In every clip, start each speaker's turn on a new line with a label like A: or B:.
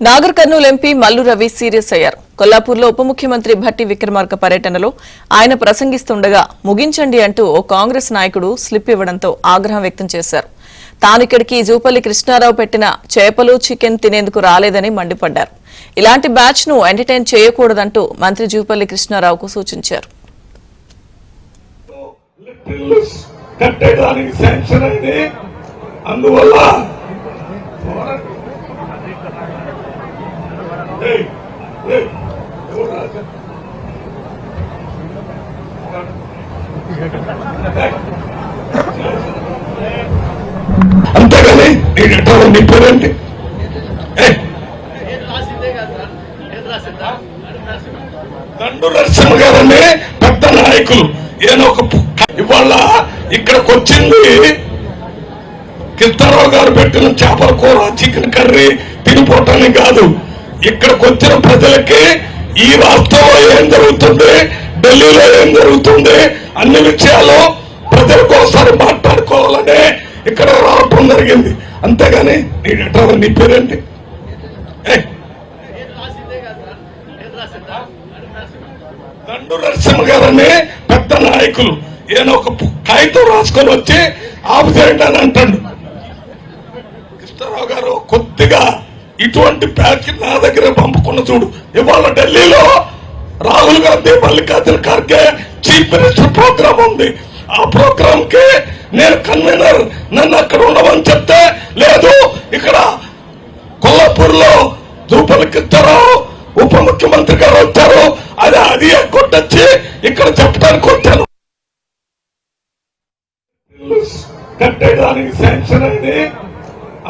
A: Nagar Kurnool MP Mallu Ravi serious అయ్యారు. కొల్లాపూర్లో ఉప ముఖ్యమంత్రి భట్టి విక్రమార్క పర్యటనలో ఆయన ప్రసంగిస్తుండగా ముగించండి అంటూ ఓ కాంగ్రెస్ నాయకుడు స్లిప్ ఇవ్వడంతో ఆగ్రహం వ్యక్తం చేశారు. తానిక్కడికి జూపల్లి కృష్ణారావు పెట్టిన చేపలు చికెన్ తినేందుకు రాలేదని మండిపడ్డారు. ఇలాంటి బ్యాచ్ ను ఎంటర్టైన్ చేయకూడదంటూ మంత్రి జూపల్లి కృష్ణారావుకు సూచించారు.
B: అంతేగాని నేను నీ పేరండి దండు నరసింహ గారని పెద్ద నాయకులు ఇవాళ ఇక్కడికి వచ్చింది కృష్ణారావు గారు పెట్టిన చేపల కూర చికెన్ కర్రీ తినిపోవటానికి కాదు. ఇక్కడికి వచ్చిన ప్రజలకి ఈ రాష్ట్రంలో ఏం జరుగుతుంది, ఢిల్లీలో ఏం జరుగుతుంది అన్ని విషయాలు ప్రజలకు ఒకసారి మాట్లాడుకోవాలనే ఇక్కడ రావటం జరిగింది. అంతేగాని నీ పేరేంటి దండు నరసింహ గారని పెద్ద నాయకులు కాగితం రాసుకొని వచ్చి ఆపు చేయండి అని అంటాడు. కృష్ణారావు గారు కొద్దిగా ఇటువంటి ప్యాచ్ నా దగ్గర పంపుకున్న చూడు. ఇవాళ ఢిల్లీలో Rahul Gandhi Mallikarjuna Kharge chief minister program ఉంది. ఆ ప్రోగ్రామ్ కి నేను కన్వీనర్, నన్ను అక్కడ ఉండమని చెప్తే లేదు, ఇక్కడ కొల్లాపూర్ లో జూపల్లి కృష్ణారావు ఉప ముఖ్యమంత్రి గారు వచ్చారు, అది కొట్టొచ్చి ఇక్కడ చెప్పడానికి వచ్చాను. కట్టేయడానికి శాంక్షన్ అయింది.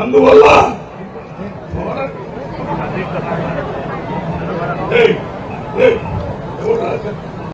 B: అందువల్ల